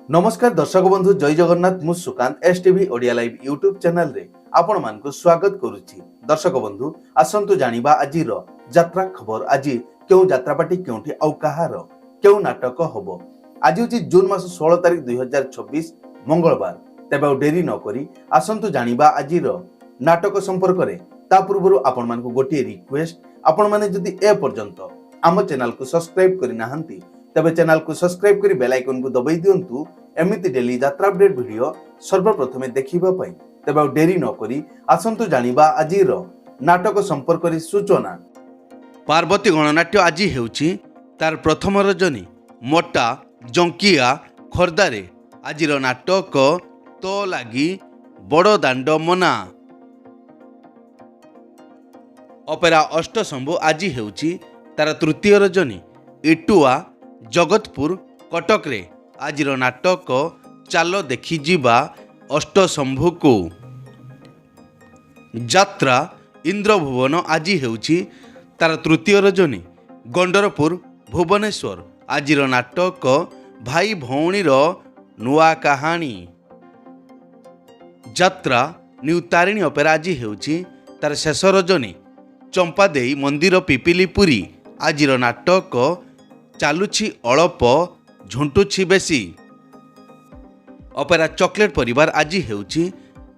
नमस्कार दर्शक बंधु जय जगन्नाथ मु Sukant STV Odia live YouTube channel रे आपण मानक स्वागत करुछि। दर्शक बंधु आसंतु जानिबा आजिर यात्रा खबर। आज केउ यात्रापाटी केउठी आउ कहार केउ नाटक होबो। आज होछि जून मास 16 तारिख 2026 मंगलवार। तेबे डेरी न करी आसंतु जानिबा आजिर नाटक संपर्क रे। ता पूर्व आपण मानक गोटे रिक्वेस्ट, आपण माने जदि ए पर्यंत आम चैनल को सब्सक्राइब करि नाहंती तबे चैनल को सब्सक्राइब करी बेल आइकन को दबाई दियंतु। एमिति डेली यात्रा अपडेट वीडियो सर्वप्रथम देखिबा पई। तबे डेरी न करी आसंतु जानिबा आजिर नाटक संपर्क रे सूचना। पार्वती गणनाट्य आज हेउची तार प्रथम रजनी मोटा जंकिया खोर्धारे। आजिर नाटक तो लागी बड़ दांड मना। अपेरा अष्टशंभु आज हेउची तार तृतीय रजनी इटुआ जगतपुर कटक रे। आजिर नाटक चाल देखि जीवा अष्टशंभु को। यात्रा इंद्रभुवन आज हेउची तार तृतीय रजनी गंडरपुर भुवनेश्वर। आजिर नाटक भाई भौणीर नुआ कहानी। यात्रा न्यू तारिणी अपेरा आज हेउची तार शेष रजनी चंपादेई मंदिर पिपिलीपुरी। आजिर नाटक चालुछि अळप झुंटुछि बेसी। अपेरा चॉकलेट परिवार आज हेउछि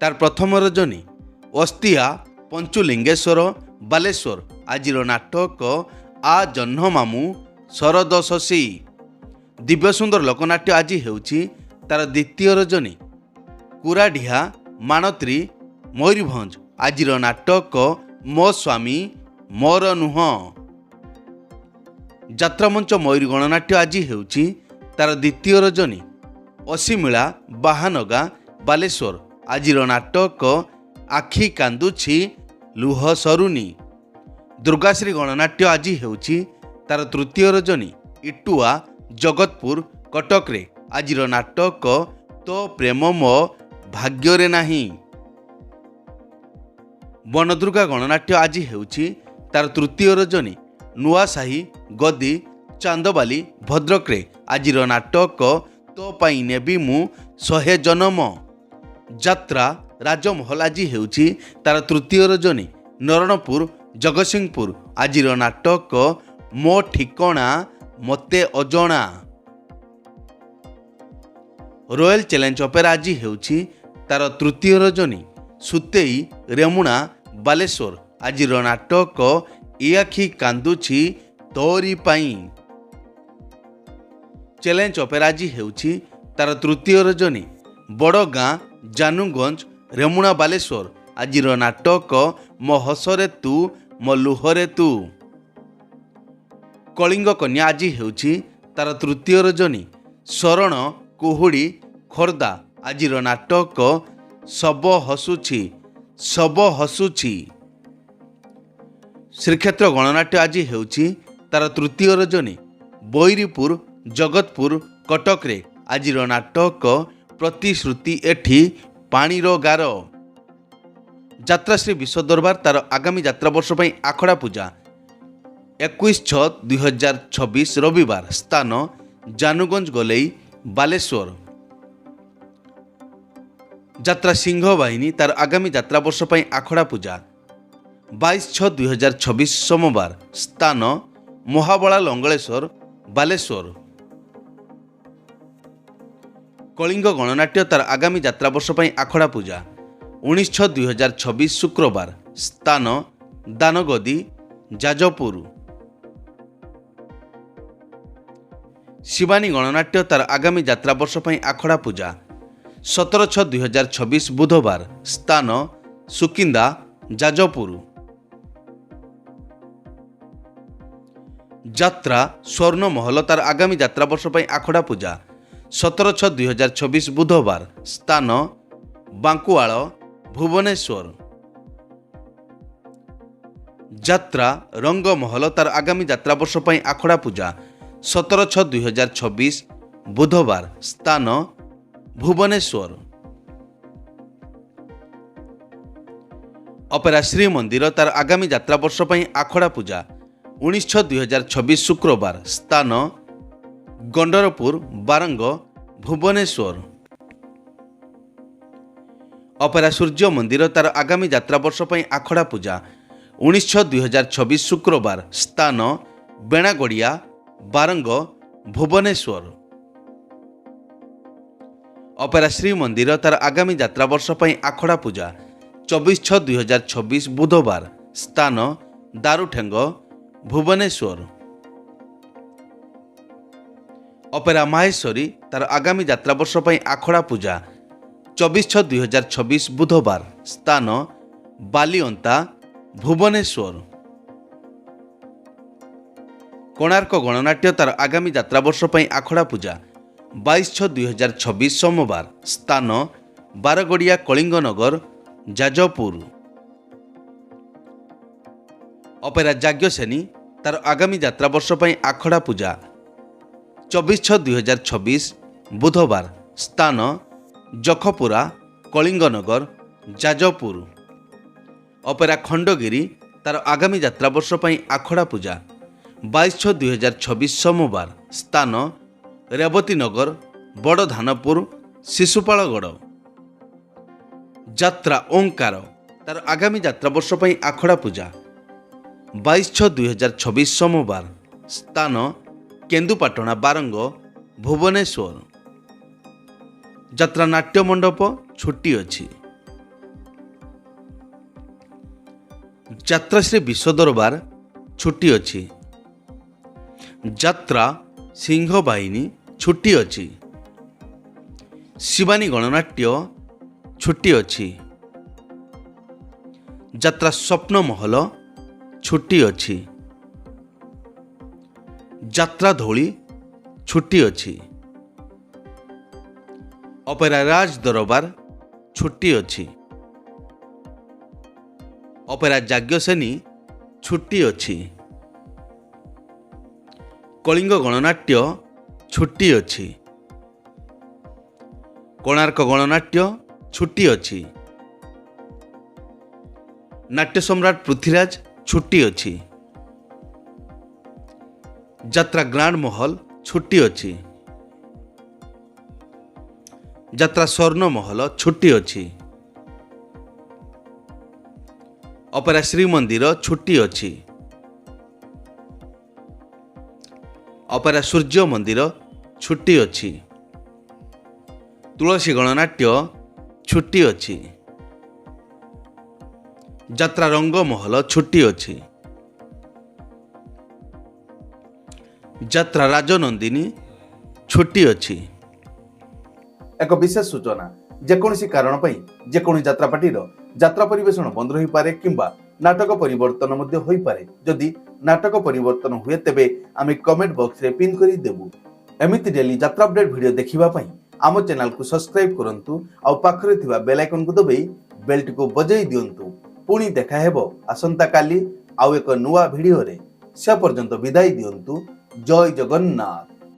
तार प्रथम रजनी अस्तिया पंचुलिंगेश्वर बालेश्वर। आजिर नाटक आ जह्न मामू शरद शशी। दिव्य सुंदर लोकनाट्य आज हेउछि तार द्वितीय रजनी कुराढिया मानत्री मयूरभंज। आजिर नाटक मो स्वामी मोर नुह। यात्रामंच मयूर गणनाट्य आज हेउछि तार द्वितीय रजनी असीमिला बाहानगा बालेश्वर। आजिर नाटक आखि कांदुछि लुह सरुनी। दुर्गाश्री गणनाट्य आज हेउछि तार तृतीय रजनी इटुआ जगतपुर कटक रे। आजिर नाटक तो प्रेम मो भाग्य रे नाही। बनदुर्गा गणनाट्य आज हेउछि तार तृतीय रजनी नुआसाही गदी चांदबाली भद्रक रे। आजिर नाटक तो पाई नेबी मु 100 जन्म। यात्रा राजमहल आज हेउछि तार तृतीय रजनी नरणपुर जगतसिंहपुर। आजिर नाटक मो ठिकणा मते अजणा। रॉयल चैलेंज अपेरा आज हेउछि तार तृतीय रजनी सुतेई रेमुणा बालेश्वर। आजिर नाटक इयाखी कांदुछि तोरी पाई। चैलेंज अपेरा आज हेउछि तार तृतीय रजनी बड़गाँ जानुगंज रेमुणा बालेश्वर। आजिर नाटक मो हसरे तू मो लुहरे तू। कलिंग कन्या आज हेउछि तार तृतीय रजनी शरण कुहुड़ी खोर्धा। आजिर नाटक सब हसुछि सब हसुछि। श्रीक्षेत्र गणनाट्य आज हेउछि तार तृतीय रजनी बैरीपुर जगतपुर कटक रे। आजिर नाटक प्रतिश्रुति एठी पाणीर गार। यात्राश्री विश्व दरबार तार आगामी यात्रा वर्ष पई आखड़ा पूजा 21/6/2026 रविवार। स्थान जानुगंज गलेई बालेश्वर। यात्रा सिंह बाहिनी तार आगामी यात्रा वर्ष पई आखड़ा पूजा 22/6/2026 सोमवार। स्थान मोहाबला लंगलेश्वर बालेश्वर। कलिंग गणनाट्य तार आगामी यात्रा वर्ष पई आखड़ा पूजा 19/6/2026 शुक्रवार। स्थान दानगदी जाजपुर। शिवानी गणनाट्य तार आगामी यात्रा वर्ष पई आखड़ा पूजा 17/6/2026 बुधवार। स्थान सुकिंदा जाजपुर। यात्रा स्वर्ण महल तार आगामी यात्रा वर्ष पई आखड़ा पूजा 17/6/2026 बुधवार। स्थान बांकुआल भुवनेश्वर। यात्रा रंग महल तार आगामी यात्रा वर्ष पई आखड़ा पूजा 17/6/2026 बुधवार। स्थान भुवनेश्वर। अपेरा श्री मंदिर तार आगामी यात्रा वर्ष पई आखड़ा पूजा 19/6/2026 शुक्रवार। स्थान गंडरपुर बारंग ଭୁବନେଶ୍ୱର। ଅପେରା ସୂର୍ଯ୍ୟ ମନ୍ଦିର ତାର ଆଗାମୀ ଯାତ୍ରା ବର୍ଷ ପାଇଁ ଆଖଡ଼ା ପୂଜା 19/6/2024 ଶୁକ୍ରବାର। ସ୍ଥାନ ବେଣାଗଡ଼ିଆ ବାରଙ୍ଗ ଭୁବନେଶ୍ୱର। ଅପେରା ଶ୍ରୀମନ୍ଦିର ତାର ଆଗାମୀ ଯାତ୍ରା ବର୍ଷ ପାଇଁ ଆଖଡ଼ା ପୂଜା 24/6/2024 ବୁଧବାର। ସ୍ଥାନ ଦାରୁଠେଙ୍ଗ ଭୁବନେଶ୍ୱର। ଅପେରା ମାହେଶ୍ୱରୀ ତାର ଆଗାମୀ ଯାତ୍ରା ବର୍ଷ ପାଇଁ ଆଖଡ଼ା ପୂଜା 24/6/2024 ବୁଧବାର। ସ୍ଥାନ ବାଲିଅନ୍ତା ଭୁବନେଶ୍ୱର। କୋଣାର୍କ ଗଣନାଟ୍ୟ ତାର ଆଗାମୀ ଯାତ୍ରା ବର୍ଷ ପାଇଁ ଆଖଡ଼ା ପୂଜା 22/6/2024 ସୋମବାର। ସ୍ଥାନ ବାରଗଡ଼ିଆ କଳିଙ୍ଗନଗର ଯାଜପୁର। ଅପେରା ଯାଜ୍ଞସେନୀ ତାର ଆଗାମୀ ଯାତ୍ରା ବର୍ଷ ପାଇଁ ଆଖଡ଼ା ପୂଜା 24/6/2024 ବୁଧବାର। ସ୍ଥାନ ଜଖପୁରା କଳିଙ୍ଗନଗର ଯାଜପୁର। ଅପେରା ଖଣ୍ଡଗିରି ତାର ଆଗାମୀ ଯାତ୍ରା ବର୍ଷ ପାଇଁ ଆଖଡ଼ା ପୂଜା 22/6/2024 ସୋମବାର। ସ୍ଥାନ ରେବତୀନଗର ବଡ଼ଧାନପୁର ଶିଶୁପାଳଗଡ଼। ଯାତ୍ରା ଓଙ୍କାର ତାର ଆଗାମୀ ଯାତ୍ରା ବର୍ଷ ପାଇଁ ଆଖଡ଼ା ପୂଜା 22/6/2024 ସୋମବାର। ସ୍ଥାନ କେନ୍ଦୁପାଟଣା ବାରଙ୍ଗ ଭୁବନେଶ୍ୱର। ଯାତ୍ରା ନାଟ୍ୟ ମଣ୍ଡପ ଛୁଟି ଅଛି। ଯାତ୍ରାଶ୍ରୀ ବିଶ୍ୱଦରବାର ଛୁଟି ଅଛି। ଯାତ୍ରା ସିଂହବାହିନୀ ଛୁଟି ଅଛି। ଶିବାନୀ ଗଣନାଟ୍ୟ ଛୁଟି ଅଛି। ଯାତ୍ରା ସ୍ୱପ୍ନମହଲ ଛୁଟି ଅଛି। ଯାତ୍ରା ଧଉଳି ଛୁଟି ଅଛି। ଅପେରା ରାଜ ଦରବାର ଛୁଟି ଅଛି। ଅପେରା ଯାଜ୍ଞସେନୀ ଛୁଟି ଅଛି। କଳିଙ୍ଗ ଗଣନାଟ୍ୟ ଛୁଟି ଅଛି। କୋଣାର୍କ ଗଣନାଟ୍ୟ ଛୁଟି ଅଛି। ନାଟ୍ୟ ସମ୍ରାଟ ପୃଥ୍ୱୀରାଜ ଛୁଟି ଅଛି। ଯାତ୍ରା ଗ୍ରାଣ୍ଡ ମହଲ ଛୁଟି ଅଛି। ଯାତ୍ରା ସ୍ୱର୍ଣ୍ଣମହଲ ଛୁଟି ଅଛି। ଅପେରା ଶ୍ରୀମନ୍ଦିର ଛୁଟି ଅଛି। ଅପେରା ସୂର୍ଯ୍ୟ ମନ୍ଦିର ଛୁଟି ଅଛି। ତୁଳସୀ ଗଣନାଟ୍ୟ ଛୁଟି ଅଛି। ଯାତ୍ରା ରଙ୍ଗମହଲ ଛୁଟି ଅଛି। ଯାତ୍ରା ରାଜନନ୍ଦିନୀ ଛୁଟି ଅଛି। ଏକ ବିଶେଷ ସୂଚନା, ଯେକୌଣସି କାରଣ ପାଇଁ ଯେକୌଣସି ଯାତ୍ରାପାର୍ଟିର ଯାତ୍ରା ପରିବେଷଣ ବନ୍ଦ ରହିପାରେ କିମ୍ବା ନାଟକ ପରିବର୍ତ୍ତନ ମଧ୍ୟ ହୋଇପାରେ। ଯଦି ନାଟକ ପରିବର୍ତ୍ତନ ହୁଏ ତେବେ ଆମେ କମେଣ୍ଟ ବକ୍ସରେ ପିନ୍ କରି ଦେବୁ। ଏମିତି ଡେଲି ଯାତ୍ରା ଅପଡେଟ୍ ଭିଡ଼ିଓ ଦେଖିବା ପାଇଁ ଆମ ଚ୍ୟାନେଲକୁ ସବସ୍କ୍ରାଇବ୍ କରନ୍ତୁ ଆଉ ପାଖରେ ଥିବା ବେଲ୍ ଆଇକନକୁ ଦବାଇ ବେଲଟିକୁ ବଜାଇ ଦିଅନ୍ତୁ। ପୁଣି ଦେଖା ହେବ ଆସନ୍ତାକାଲି ଆଉ ଏକ ନୂଆ ଭିଡ଼ିଓରେ। ସେ ପର୍ଯ୍ୟନ୍ତ ବିଦାୟ ଦିଅନ୍ତୁ। ଜୟ ଜଗନ୍ନାଥ।